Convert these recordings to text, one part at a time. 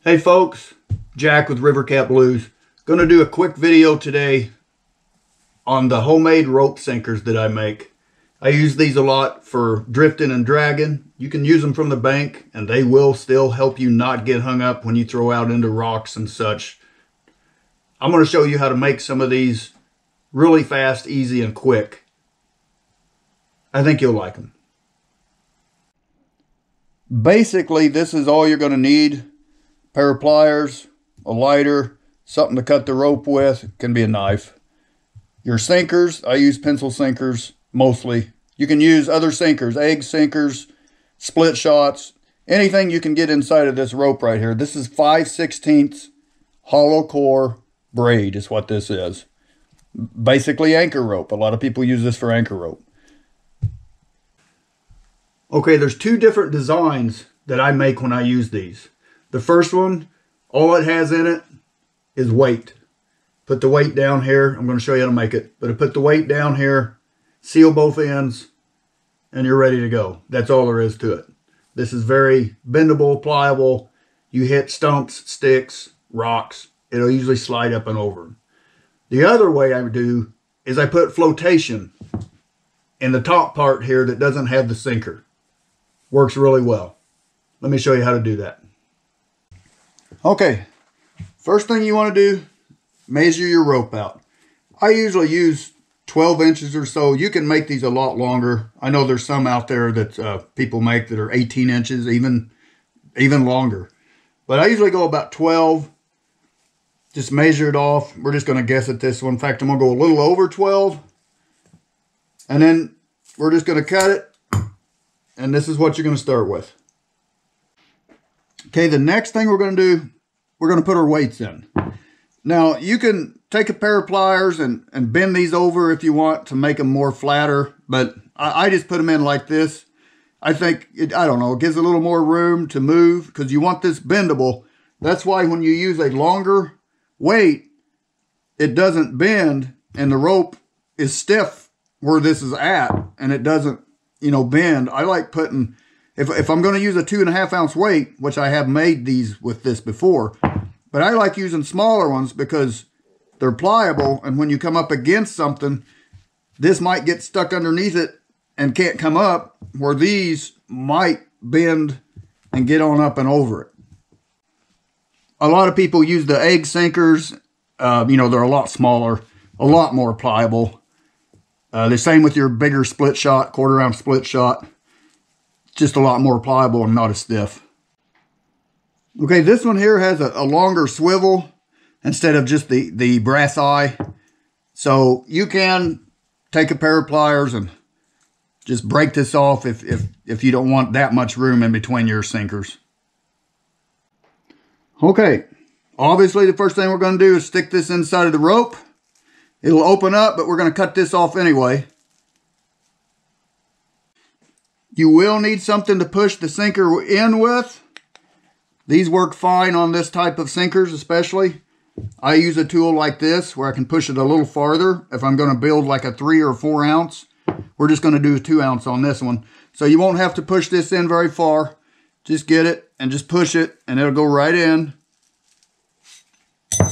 Hey folks, Jack with Rivercat Blues. Going to do a quick video today on the homemade rope sinkers that I make. I use these a lot for drifting and dragging. You can use them from the bank and they will still help you not get hung up when you throw out into rocks and such. I'm going to show you how to make some of these really fast, easy, and quick. I think you'll like them. Basically, this is all you're going to need. Pair of pliers, a lighter, something to cut the rope with. It can be a knife. Your sinkers, I use pencil sinkers mostly. You can use other sinkers, egg sinkers, split shots, anything you can get inside of this rope right here. This is 5/16 hollow core braid is what this is. Basically anchor rope. A lot of people use this for anchor rope. Okay, there's two different designs that I make when I use these. The first one, all it has in it is weight. Put the weight down here. I'm going to show you how to make it. But I put the weight down here, seal both ends, and you're ready to go. That's all there is to it. This is very bendable, pliable. You hit stumps, sticks, rocks. It'll usually slide up and over. The other way I do is I put flotation in the top part here that doesn't have the sinker. Works really well. Let me show you how to do that. Okay, first thing you want to do, measure your rope out. I usually use 12 inches or so. You can make these a lot longer. I know there's some out there that people make that are 18 inches, even longer. But I usually go about 12. Just measure it off. We're just going to guess at this one. In fact, I'm going to go a little over 12. And then we're just going to cut it. And this is what you're going to start with. Okay, the next thing we're going to do, we're going to put our weights in. Now, you can take a pair of pliers and bend these over if you want to make them more flatter, but I just put them in like this. I think, I don't know, it gives a little more room to move because you want this bendable. That's why when you use a longer weight, it doesn't bend and the rope is stiff where this is at and it doesn't, bend. I like putting... If I'm going to use a 2.5 ounce weight, which I have made these with this before, but I like using smaller ones because they're pliable. And when you come up against something, this might get stuck underneath it and can't come up, where these might bend and get on up and over it. A lot of people use the egg sinkers. They're a lot smaller, a lot more pliable. The same with your bigger split shot, 1/4 ounce split shot. Just a lot more pliable and not as stiff. Okay, this one here has a longer swivel instead of just the brass eye. So you can take a pair of pliers and just break this off if you don't want that much room in between your sinkers. Okay, obviously the first thing we're going to do is stick this inside of the rope. It'll open up, but we're going to cut this off anyway. You will need something to push the sinker in with. These work fine on this type of sinkers especially. I use a tool like this where I can push it a little farther if I'm going to build like a 3 or 4 ounce. We're just going to do a 2 ounce on this one. So you won't have to push this in very far. Just get it and just push it and it'll go right in.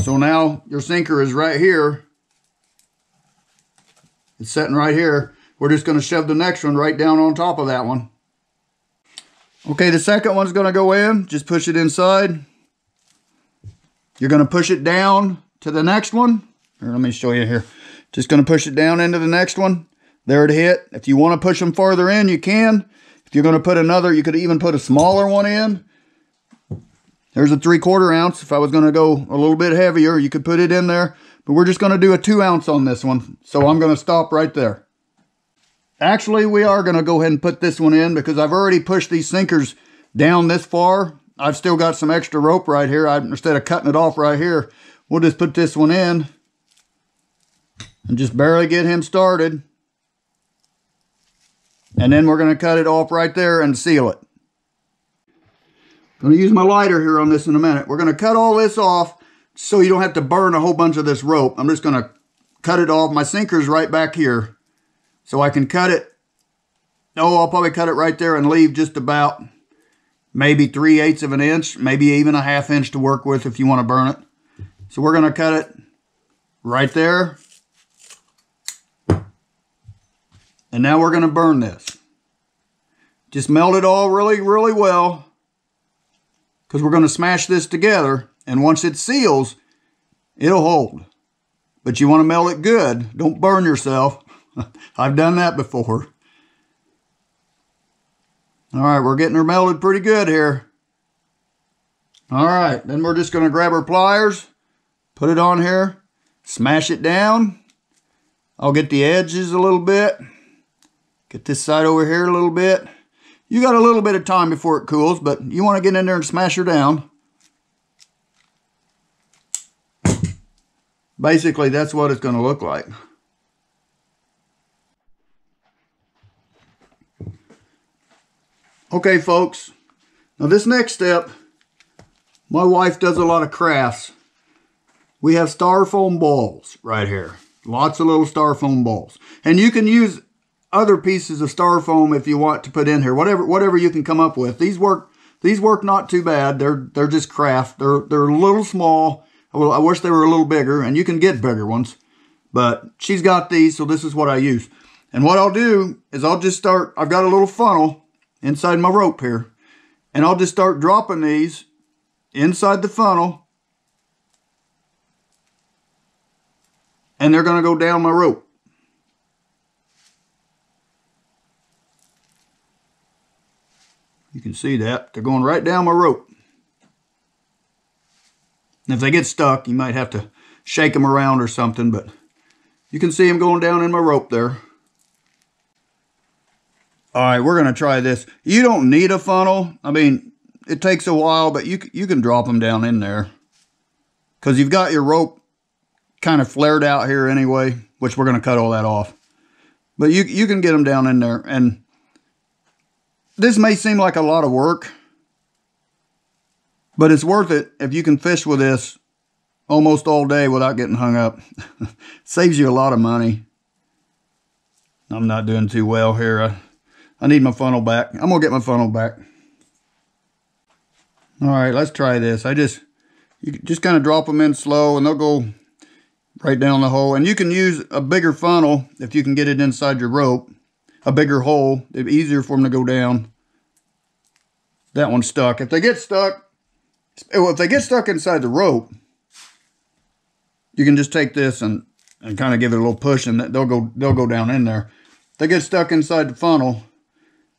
So now your sinker is right here. It's sitting right here. We're just going to shove the next one right down on top of that one. Okay, the second one's going to go in. Just push it inside. You're going to push it down to the next one. Here, let me show you here. Just going to push it down into the next one. There it hit. If you want to push them farther in, you can. If you're going to put another, you could even put a smaller one in. There's a 3/4 ounce. If I was going to go a little bit heavier, you could put it in there. But we're just going to do a 2 ounce on this one. So I'm going to stop right there. Actually, we are going to go ahead and put this one in because I've already pushed these sinkers down this far. I've still got some extra rope right here. Instead of cutting it off right here, we'll just put this one in and just barely get him started. And then we're going to cut it off right there and seal it. I'm going to use my lighter here on this in a minute. We're going to cut all this off so you don't have to burn a whole bunch of this rope. I'm just going to cut it off. My sinker's right back here. So I can cut it. Oh, I'll probably cut it right there and leave just about maybe 3/8 of an inch, maybe even a 1/2 inch to work with if you want to burn it. So we're going to cut it right there. And now we're going to burn this. Just melt it all really, really well, because we're going to smash this together. And once it seals, it'll hold. But you want to melt it good. Don't burn yourself. I've done that before. All right, we're getting her melted pretty good here. All right, then we're just going to grab our pliers, put it on here, smash it down. I'll get the edges a little bit. Get this side over here a little bit. You got a little bit of time before it cools, but you want to get in there and smash her down. Basically, that's what it's going to look like. Okay, folks. Now this next step, my wife does a lot of crafts. We have styrofoam balls right here. Lots of little styrofoam balls. And you can use other pieces of styrofoam if you want to put in here. Whatever you can come up with. These work not too bad. They're just craft. They're a little small. Well, I wish they were a little bigger, and you can get bigger ones. But she's got these, so this is what I use. And what I'll do is I'll just start, I've got a little funnel inside my rope here. And I'll just start dropping these inside the funnel. And they're going to go down my rope. You can see that. They're going right down my rope. And if they get stuck, you might have to shake them around or something, but you can see them going down in my rope there. All right, we're going to try this. You don't need a funnel. I mean, it takes a while, but you can drop them down in there, because you've got your rope kind of flared out here anyway, which we're going to cut all that off. But you can get them down in there. And this may seem like a lot of work, but it's worth it if you can fish with this almost all day without getting hung up. Saves you a lot of money. I'm not doing too well here. I need my funnel back. I'm going to get my funnel back. All right, let's try this. You just kind of drop them in slow, and they'll go right down the hole. And you can use a bigger funnel if you can get it inside your rope. A bigger hole. It'd be easier for them to go down. That one's stuck. If they get stuck inside the rope, you can just take this and kind of give it a little push, and they'll go down in there. If they get stuck inside the funnel,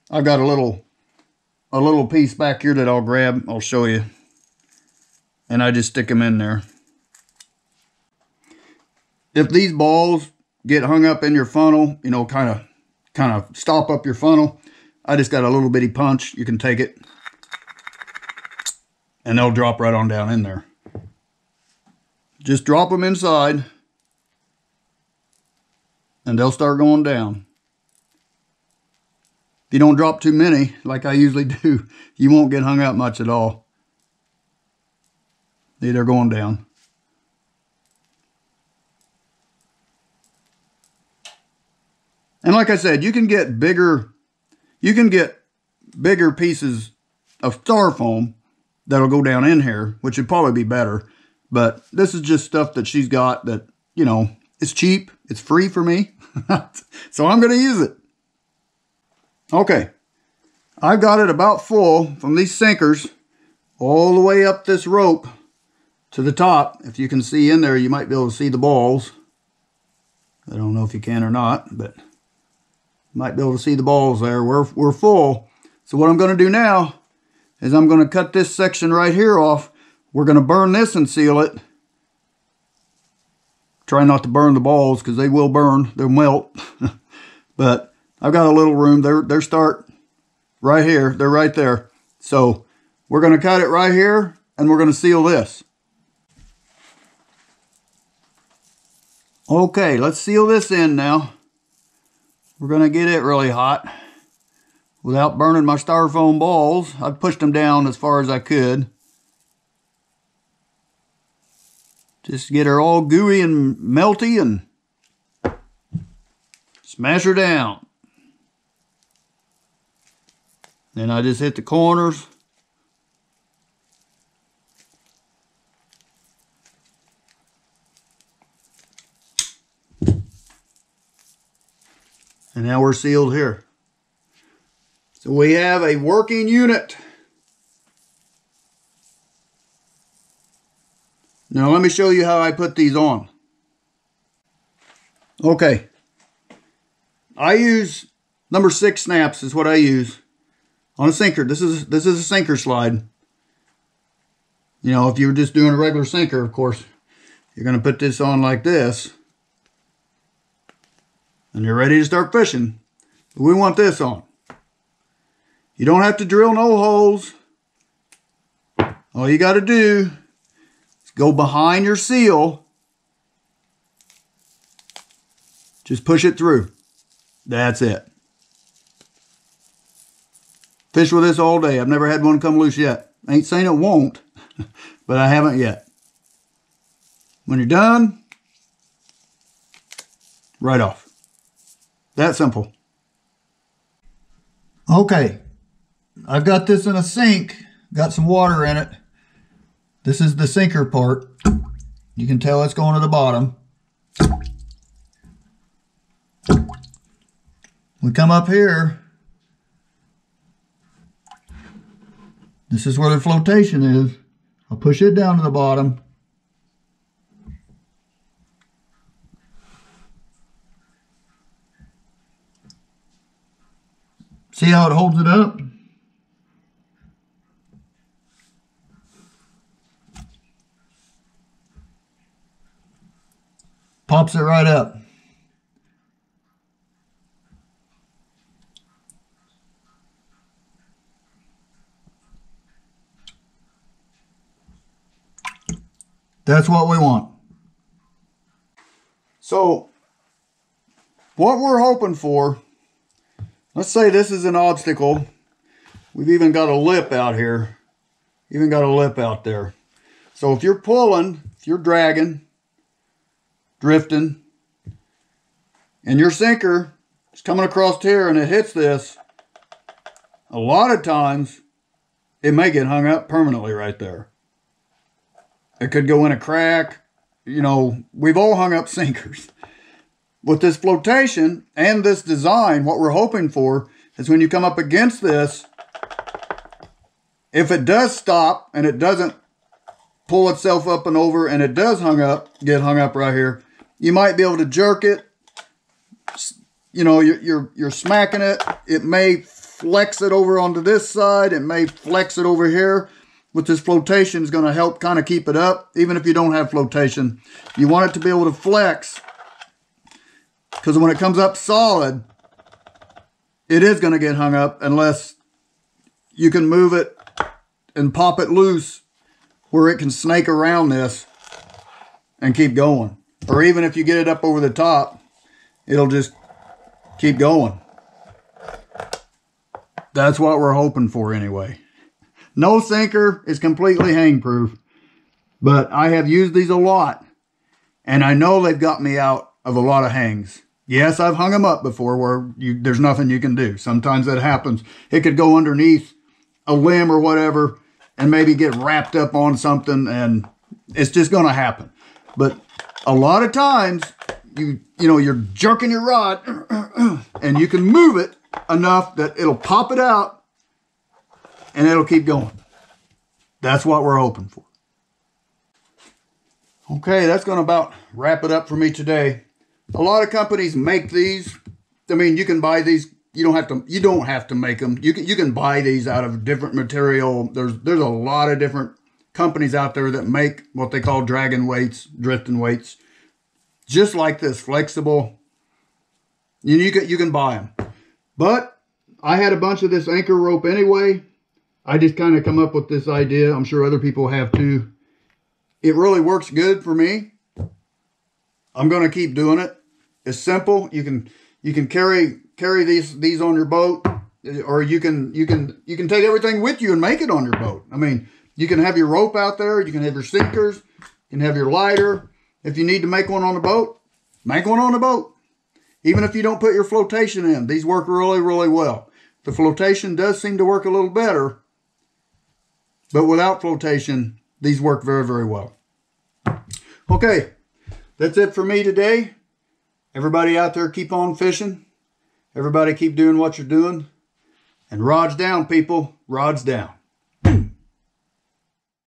I've got a little piece back here that I'll grab. I'll show you. And I just stick them in there. If these balls get hung up in your funnel, you know, kind of stop up your funnel, I just got a little bitty punch. You can take it, and they'll drop right on down in there. Just drop them inside, and they'll start going down. If you don't drop too many, like I usually do, you won't get hung up much at all. See, they're going down. And like I said, you can get bigger pieces of styrofoam that'll go down in here, which would probably be better. But this is just stuff that she's got that, you know, it's cheap. It's free for me. So I'm going to use it. Okay. I've got it about full from these sinkers all the way up this rope to the top. If you can see in there, you might be able to see the balls. I don't know if you can or not, but you might be able to see the balls there. We're full. So what I'm going to do now is I'm going to cut this section right here off. We're going to burn this and seal it. Try not to burn the balls, because they will burn. They'll melt. But I've got a little room. They're start right here. They're right there. So we're going to cut it right here, and we're going to seal this. Okay, let's seal this in now. We're going to get it really hot without burning my styrofoam balls. I've pushed them down as far as I could. Just get her all gooey and melty and smash her down. Then I just hit the corners And now we're sealed here. So we have a working unit. Now let me show you how I put these on. Okay. I use number 6 snaps is what I use on a sinker. This is a sinker slide. You know, if you were just doing a regular sinker, of course, you're going to put this on like this. And you're ready to start fishing. But we want this on. You don't have to drill no holes. All you got to do is go behind your seal. Just push it through. That's it. Fish with this all day. I've never had one come loose yet. Ain't saying it won't, but I haven't yet. When you're done, right off. That simple. Okay. I've got this in a sink. Got some water in it. This is the sinker part. You can tell it's going to the bottom. We come up here. This is where the flotation is. I'll push it down to the bottom. See how it holds it up? Pops it right up. That's what we want. So, what we're hoping for, let's say this is an obstacle. We've even got a lip out here. Even got a lip out there. So if you're pulling, if you're dragging, drifting, and your sinker is coming across here and it hits this, a lot of times it may get hung up permanently right there. It could go in a crack. You know, we've all hung up sinkers. With this flotation and this design, what we're hoping for is when you come up against this, if it does stop and it doesn't pull itself up and over and it does get hung up right here, you might be able to jerk it. You know, you're smacking it. It may flex it over onto this side. It may flex it over here. With this flotation is going to help kind of keep it up. Even if you don't have flotation, you want it to be able to flex, because when it comes up solid, it is going to get hung up unless you can move it and pop it loose where it can snake around this and keep going. Or even if you get it up over the top, it'll just keep going. That's what we're hoping for anyway. No sinker is completely hang-proof, but I have used these a lot, and I know they've got me out of a lot of hangs. Yes, I've hung them up before where there's nothing you can do. Sometimes that happens. It could go underneath a limb or whatever and maybe get wrapped up on something, and it's just going to happen. But a lot of times, you're jerking your rod, and you can move it enough that it'll pop it out, and it'll keep going. That's what we're hoping for. Okay, that's going to about wrap it up for me today. A lot of companies make these. I mean, you can buy these. You don't have to make them. You can buy these out of different material. There's a lot of different companies out there that make what they call dragging weights, drifting weights. Just like this, flexible. You can buy them. But I had a bunch of this anchor rope anyway. I just kind of come up with this idea. I'm sure other people have too. It really works good for me. I'm going to keep doing it. It's simple. You can carry these on your boat, or you can take everything with you and make it on your boat. I mean, you can have your rope out there. You can have your sinkers. You can have your lighter. If you need to make one on the boat, make one on the boat. Even if you don't put your flotation in, these work really, really well. The flotation does seem to work a little better, but without flotation, these work very, very well. Okay, that's it for me today. Everybody out there, keep on fishing. Everybody keep doing what you're doing. And rods down, people. Rods down.